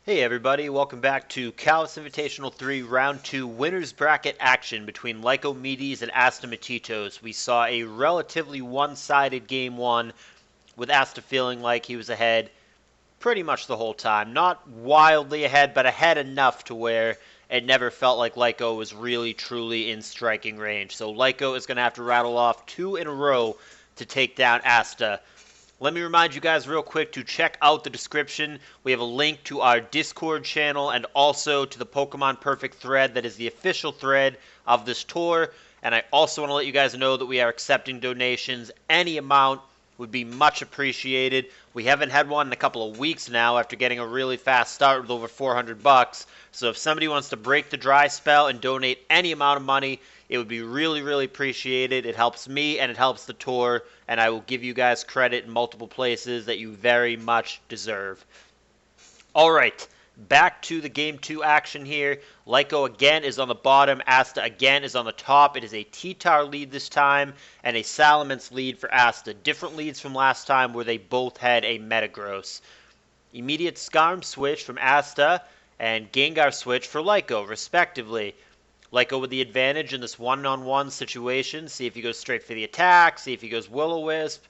Hey everybody, welcome back to CALLOUS Invitational 3 Round 2 Winners Bracket action between Lycomedes and Astamatitos. We saw a relatively one-sided Game 1 with Asta feeling like he was ahead pretty much the whole time. Not wildly ahead, but ahead enough to where it never felt like Lyco was really truly in striking range. So Lyco is going to have to rattle off 2 in a row to take down Asta. Let me remind you guys real quick to check out the description. We have a link to our Discord channel and also to the Pokemon Perfect thread that is the official thread of this tour. And I also want to let you guys know that we are accepting donations. Any amount would be much appreciated. We haven't had one in a couple of weeks now after getting a really fast start with over 400 bucks. So if somebody wants to break the dry spell and donate any amount of money, it would be really appreciated. It helps me and it helps the tour, and I will give you guys credit in multiple places that you very much deserve. All right, back to the Game 2 action here. Lyco again is on the bottom. Asta again is on the top. It is a T-Tar lead this time and a Salamence lead for Asta. Different leads from last time where they both had a Metagross. Immediate Skarm switch from Asta and Gengar switch for Lyco, respectively. Lyco with the advantage in this one-on-one situation. See if he goes straight for the attack. See if he goes Will-O-Wisp.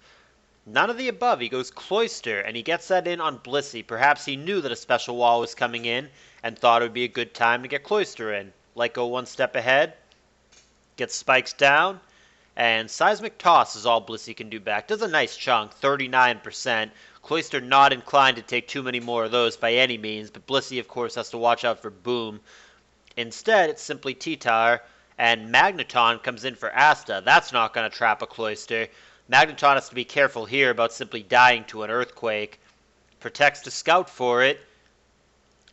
None of the above. He goes Cloyster, and he gets that in on Blissey. Perhaps he knew that a special wall was coming in and thought it would be a good time to get Cloyster in. Lyco one step ahead. Gets Spikes down. And Seismic Toss is all Blissey can do back. Does a nice chunk, 39%. Cloyster not inclined to take too many more of those by any means, but Blissey, of course, has to watch out for Boom. Instead, it's simply T-Tar, and Magneton comes in for Asta. That's not going to trap a Cloyster. Magneton has to be careful here about simply dying to an Earthquake. Protects to Scout for it,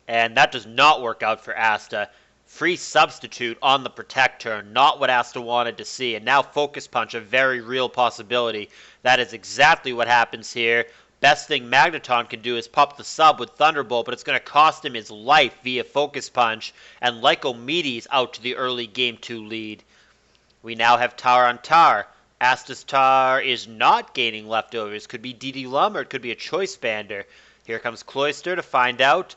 and that does not work out for Asta. Free Substitute on the Protect turn, not what Asta wanted to see. And now Focus Punch, a very real possibility. That is exactly what happens here. Best thing Magneton can do is pop the sub with Thunderbolt, but it's going to cost him his life via Focus Punch, and Lycomedes out to the early Game 2 lead. We now have Tar on Tar. Asta's Tar is not gaining leftovers. Could be DD Lum or it could be a Choice Bander. Here comes Cloyster to find out.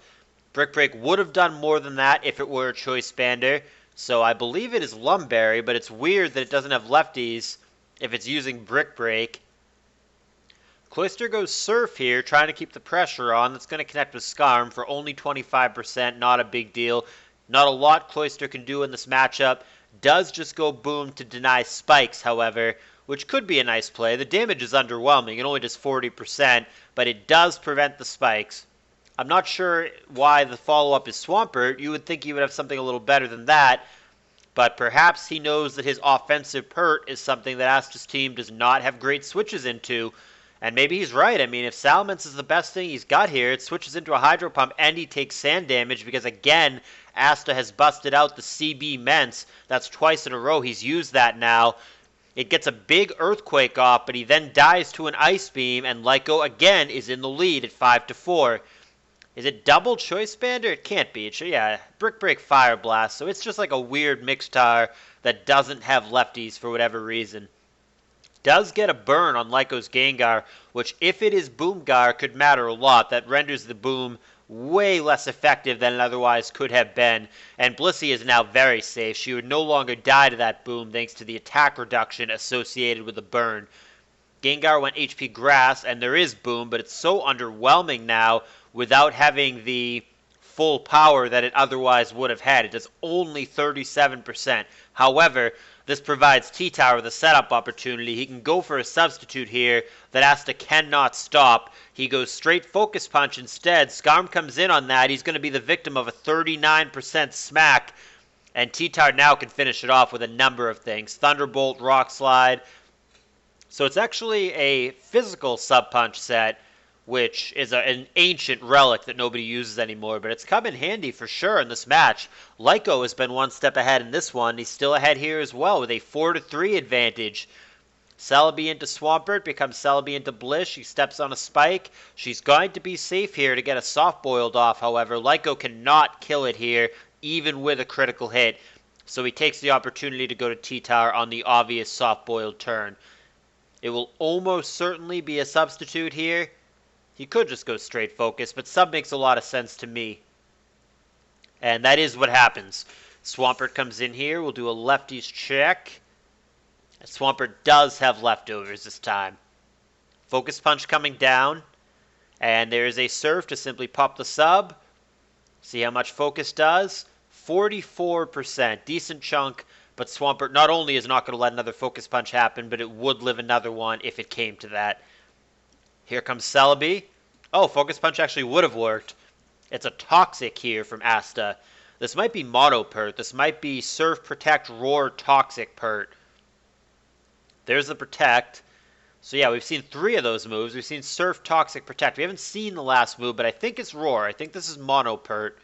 Brick Break would have done more than that if it were a Choice Bander, so I believe it is Lumberry, but it's weird that it doesn't have lefties if it's using Brick Break. Cloyster goes Surf here, trying to keep the pressure on. That's going to connect with Skarm for only 25%, not a big deal. Not a lot Cloyster can do in this matchup. Does just go Boom to deny Spikes, however, which could be a nice play. The damage is underwhelming. It only does 40%, but it does prevent the Spikes. I'm not sure why the follow-up is Swampert. You would think he would have something a little better than that, but perhaps he knows that his offensive pert is something that Asta's team does not have great switches into. And maybe he's right. I mean, if Salamence is the best thing he's got here, it switches into a Hydro Pump and he takes sand damage because, again, Asta has busted out the CB Ments. That's twice in a row he's used that now. It gets a big Earthquake off, but he then dies to an Ice Beam, and Lyco, again, is in the lead at 5-4. Is it double Choice Bander? It can't be. Yeah, Brick Break Fire Blast, so it's just like a weird Mixtar that doesn't have lefties for whatever reason. Does get a burn on Lyco's Gengar, which if it is Boomgar could matter a lot. That renders the Boom way less effective than it otherwise could have been. And Blissey is now very safe. She would no longer die to that Boom thanks to the attack reduction associated with the burn. Gengar went HP Grass, and there is Boom, but it's so underwhelming now without having the full power that it otherwise would have had. It does only 37%. However, this provides T-Tower with a setup opportunity. He can go for a substitute here that Asta cannot stop. He goes straight Focus Punch instead. Skarm comes in on that. He's going to be the victim of a 39% smack. And T-Tar now can finish it off with a number of things. Thunderbolt, Rock Slide. So it's actually a physical sub-punch set, which is an ancient relic that nobody uses anymore, but it's come in handy for sure in this match. Lyco has been one step ahead in this one. He's still ahead here as well with a 4-3 advantage. Celebi into Swampert becomes Celebi into Bliss. She steps on a Spike. She's going to be safe here to get a soft-boiled off, however. Lyco cannot kill it here, even with a critical hit. So he takes the opportunity to go to T-Tower on the obvious soft-boiled turn. It will almost certainly be a substitute here. He could just go straight Focus, but sub makes a lot of sense to me. And that is what happens. Swampert comes in here. We'll do a lefties check. Swampert does have leftovers this time. Focus punch coming down. And there is a surf to simply pop the sub. See how much focus does. 44%. Decent chunk. But Swampert not only is not going to let another focus punch happen, but it would live another one if it came to that. Here comes Celebi. Oh, focus punch actually would have worked. It's a toxic here from Asta. This might be mono pert. This might be surf, protect, roar, toxic pert. There's the protect. So yeah, we've seen 3 of those moves. We've seen surf, toxic, protect. We haven't seen the last move, but I think it's roar. I think this is mono pert.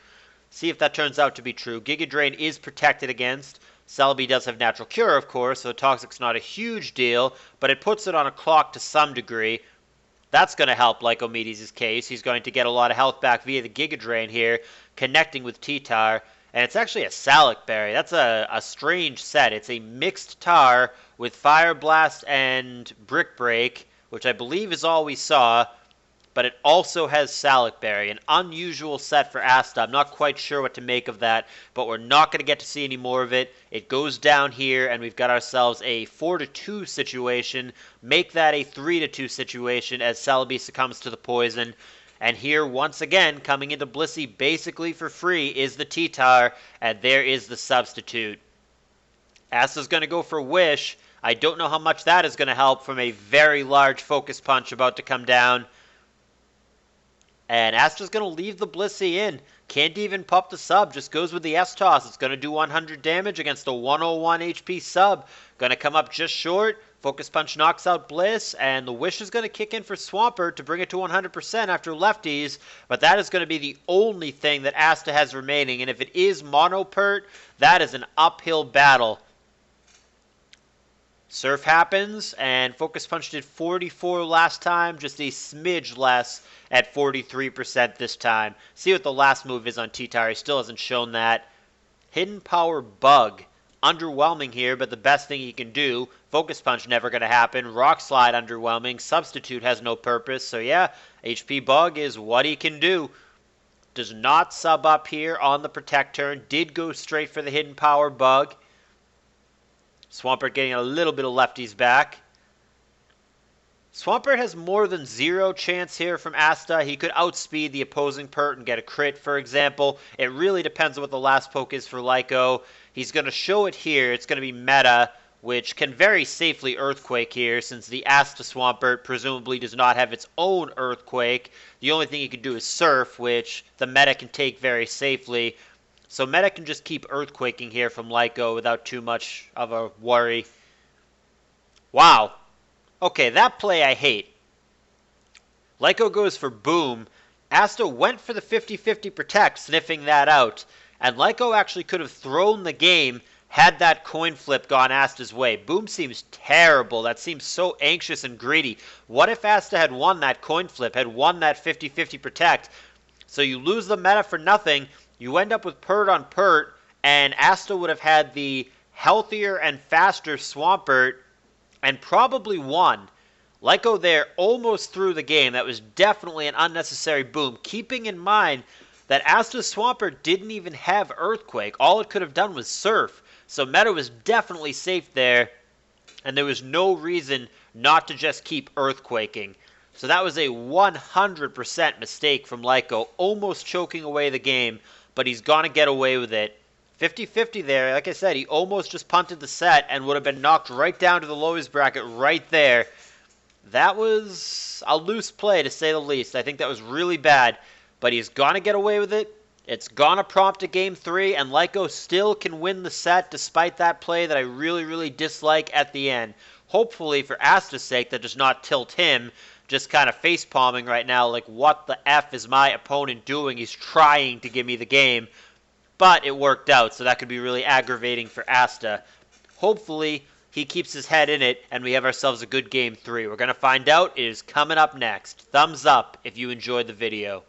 See if that turns out to be true. Giga Drain is protected against. Celebi does have natural cure, of course, so toxic's not a huge deal, but it puts it on a clock to some degree. That's going to help Lycomedes' case. He's going to get a lot of health back via the Giga Drain here, connecting with T-Tar. And it's actually a Salic Berry. That's a strange set. It's a mixed Tar with Fire Blast and Brick Break, which I believe is all we saw. But it also has Salic Berry, an unusual set for Asta. I'm not quite sure what to make of that, but we're not going to get to see any more of it. It goes down here, and we've got ourselves a 4-2 situation. Make that a 3-2 situation as Celebi succumbs to the poison. And here, once again, coming into Blissey basically for free is the T-Tar, and there is the substitute. Asta's going to go for Wish. I don't know how much that is going to help from a very large focus punch about to come down. And Asta's going to leave the Blissey in. Can't even pop the sub. Just goes with the S-Toss. It's going to do 100 damage against a 101 HP sub. Going to come up just short. Focus Punch knocks out Bliss. And the Wish is going to kick in for Swampert to bring it to 100% after lefties. But that is going to be the only thing that Asta has remaining. And if it is Mono Pert, that is an uphill battle. Surf happens, and Focus Punch did 44 last time, just a smidge less at 43% this time. See what the last move is on T-Tar. He still hasn't shown that. Hidden Power Bug. Underwhelming here, but the best thing he can do. Focus Punch never going to happen. Rock Slide underwhelming. Substitute has no purpose. So yeah, HP Bug is what he can do. Does not sub up here on the Protect turn. Did go straight for the Hidden Power Bug. Swampert getting a little bit of lefties back. Swampert has more than 0 chance here from Asta. He could outspeed the opposing Pert and get a crit, for example. It really depends on what the last poke is for Lyco. He's going to show it here. It's going to be meta, which can very safely Earthquake here, since the Asta Swampert presumably does not have its own Earthquake. The only thing he can do is Surf, which the meta can take very safely. So meta can just keep Earthquaking here from Lyco without too much of a worry. Wow. Okay, that play I hate. Lyco goes for Boom. Asta went for the 50-50 Protect, sniffing that out. And Lyco actually could have thrown the game had that coin flip gone Asta's way. Boom seems terrible. That seems so anxious and greedy. What if Asta had won that coin flip, had won that 50-50 Protect? So you lose the meta for nothing. You end up with Pert on Pert, and Asta would have had the healthier and faster Swampert, and probably won. Lyco there almost threw the game. That was definitely an unnecessary boom, keeping in mind that Asta's Swampert didn't even have Earthquake. All it could have done was Surf. So meta was definitely safe there, and there was no reason not to just keep Earthquaking. So that was a 100% mistake from Lyco, almost choking away the game, but he's going to get away with it. 50-50 there. Like I said, he almost just punted the set and would have been knocked right down to the lowest bracket right there. That was a loose play, to say the least. I think that was really bad, but he's going to get away with it. It's going to prompt a Game 3, and Lyco still can win the set despite that play that I really, really dislike at the end. Hopefully, for Asta's sake, that does not tilt him, just kind of face-palming right now, like, what the F is my opponent doing? He's trying to give me the game. But it worked out, so that could be really aggravating for Asta. Hopefully, he keeps his head in it, and we have ourselves a good Game 3. We're going to find out. It is coming up next. Thumbs up if you enjoyed the video.